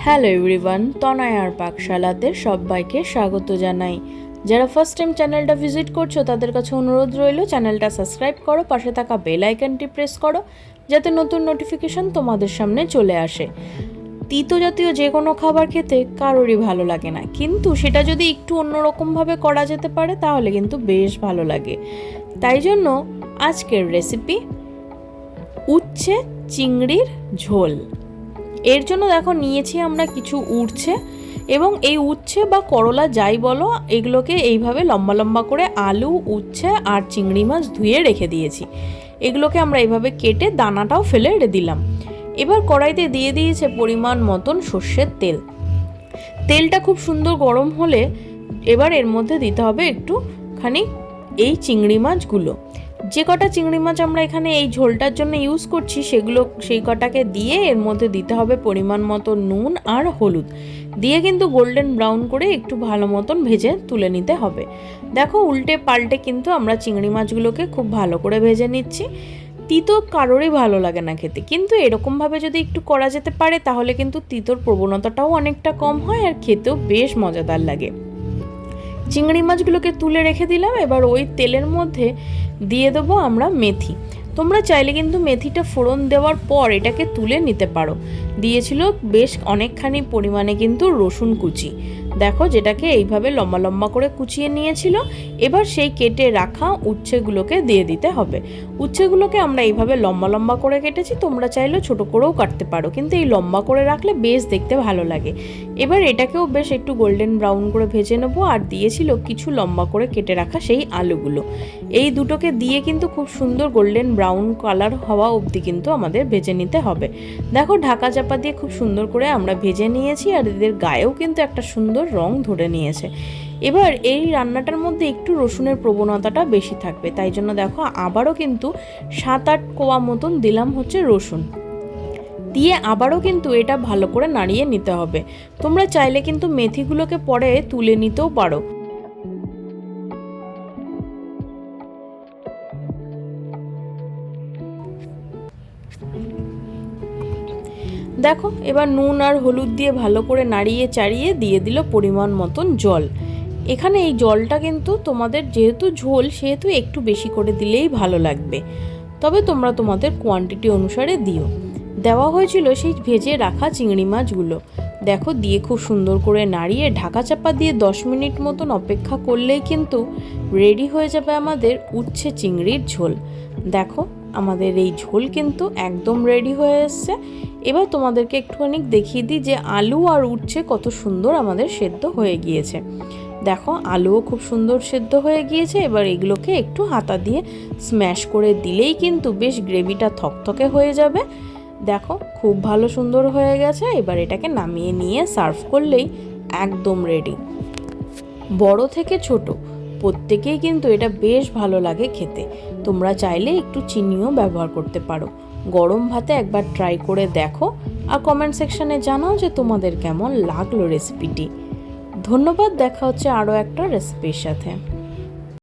Hello everyone, তনয়ার পাকশালাতে সবাইকে স্বাগত জানাই। যারা ফার্স্ট টাইম চ্যানেলটা ভিজিট করছো তাদের কাছে অনুরোধ রইল চ্যানেলটা সাবস্ক্রাইব করো, পাশে থাকা বেল আইকনটি প্রেস করো যাতে নতুন নোটিফিকেশন তোমাদের সামনে চলে আসে। তিতো জাতীয় যে কোনো খাবার খেতে কারোরই ভালো লাগে না, কিন্তু সেটা যদি একটু অন্যরকমভাবে করা যেতে পারে তাহলে কিন্তু বেশ ভালো লাগে। তাই জন্য আজকের রেসিপি উচ্ছে চিংড়ির ঝোল। এর জন্য দেখো নিয়েছি আমরা কিছু উচ্ছে, এবং এই উচ্ছে বা করলা যাই বলো এগুলোকে এইভাবে লম্বা লম্বা করে আলু, উচ্ছে আর চিংড়ি মাছ ধুয়ে রেখে দিয়েছি। এগুলোকে আমরা এইভাবে কেটে দানাটাও ফেলে দিলাম। এবার কড়াইতে দিয়ে দিয়েছে পরিমাণ মতন সর্ষের তেল। তেলটা খুব সুন্দর গরম হলে এবার এর মধ্যে দিতে হবে একটুখানি এই চিংড়ি মাছগুলো। যে কটা চিংড়ি মাছ আমরা এখানে এই ঝোলটার জন্য ইউজ করছি সেই কটাকে দিয়ে এর মধ্যে দিতে হবে পরিমাণ মতো নুন আর হলুদ দিয়ে কিন্তু গোল্ডেন ব্রাউন করে একটু ভালো মতন ভেজে তুলে নিতে হবে। দেখো উল্টে পাল্টে কিন্তু আমরা চিংড়ি মাছগুলোকে খুব ভালো করে ভেজে নিচ্ছি। তিতো কারোরই ভালো লাগে না খেতে, কিন্তু এরকমভাবে যদি একটু করা যেতে পারে তাহলে কিন্তু তিতোর প্রবণতাটাও অনেকটা কম হয় আর খেতেও বেশ মজাদার লাগে। চিংড়ি মাছগুলোকে তুলে রেখে দিলাম। এবার ওই তেলের মধ্যে দিয়ে দেবো আমরা মেথি। তোমরা চাইলে কিন্তু মেথিটা ফোড়ন দেওয়ার পর এটাকে তুলে নিতে পারো। দিয়েছিল বেশ অনেকখানি পরিমাণে কিন্তু রসুন কুচি, দেখো যেটাকে এইভাবে লম্বা লম্বা করে কুচিয়ে নিয়েছিল। এবার সেই কেটে রাখা উচ্ছেগুলোকে দিয়ে দিতে হবে। উচ্ছেগুলোকে আমরা এইভাবে লম্বা লম্বা করে কেটেছি, তোমরা চাইলে ছোট করেও কাটতে পারো, কিন্তু এই লম্বা করে রাখলে বেশ দেখতে ভালো লাগে। এবার এটাকেও বেশ একটু গোল্ডেন ব্রাউন করে ভেজে নেবো। আর দিয়েছিল কিছু লম্বা করে কেটে রাখা সেই আলুগুলো। এই দুটোকে দিয়ে কিন্তু খুব সুন্দর গোল্ডেন ব্রাউন কালার হওয়া অবধি কিন্তু আমাদের ভেজে নিতে হবে। দেখো ঢাকা চাপা দিয়ে খুব সুন্দর করে আমরা ভেজে নিয়েছি, আর এদের গায়েও কিন্তু একটা সুন্দর রং ধরে নিয়েছে। এবার এই রান্নাটার মধ্যে একটু রসুনের প্রবণতাটা বেশি থাকবে, তাই জন্য দেখো আবারও কিন্তু 7-8 কোয়া মতন দিলাম হচ্ছে রসুন দিয়ে আবারও কিন্তু এটা ভালো করে নাড়িয়ে নিতে হবে। তোমরা চাইলে কিন্তু মেথিগুলোকে পরে তুলে নিতেও পারো। দেখো এবার নুন আর হলুদ দিয়ে ভালো করে নাড়িয়ে চাড়িয়ে দিয়ে দিল পরিমাণ মতন জল। এখানে এই জলটা কিন্তু তোমাদের যেহেতু ঝোল সেহেতু একটু বেশি করে দিলেই ভালো লাগবে, তবে তোমরা তোমাদের কোয়ান্টিটি অনুসারে দিও। দেওয়া হয়েছিল সেই ভেজে রাখা চিংড়ি মাছগুলো, দেখো দিয়ে খুব সুন্দর করে নাড়িয়ে ঢাকা চাপা দিয়ে 10 মিনিট মতন অপেক্ষা করলেই কিন্তু রেডি হয়ে যাবে আমাদের উচ্ছে চিংড়ির ঝোল। দেখো আমাদের এই ঝোল কিন্তু একদম রেডি হয়ে এসছে। এবার তোমাদেরকে একটুখানি দেখিয়ে দিই যে আলু আর উচ্ছে কত সুন্দর আমাদের সেদ্ধ হয়ে গিয়েছে। দেখো আলুও খুব সুন্দর সেদ্ধ হয়ে গিয়েছে। এবার এগুলোকে একটু হাতা দিয়ে স্ম্যাশ করে দিলেই কিন্তু বেশ গ্রেভিটা থকথকে হয়ে যাবে। দেখো খুব ভালো সুন্দর হয়ে গেছে। এবার এটাকে নামিয়ে নিয়ে সার্ভ করলেই একদম রেডি। বড় থেকে ছোট প্রত্যেকেই কিন্তু এটা বেশ ভালো লাগে খেতে। তোমরা চাইলে একটু চিনিও ব্যবহার করতে পারো। গরম ভাতে একবার ট্রাই করে দেখো আর কমেন্ট সেকশনে জানাও যে তোমাদের কেমন লাগলো রেসিপিটি। ধন্যবাদ, দেখা হচ্ছে আরও একটা রেসিপির সাথে।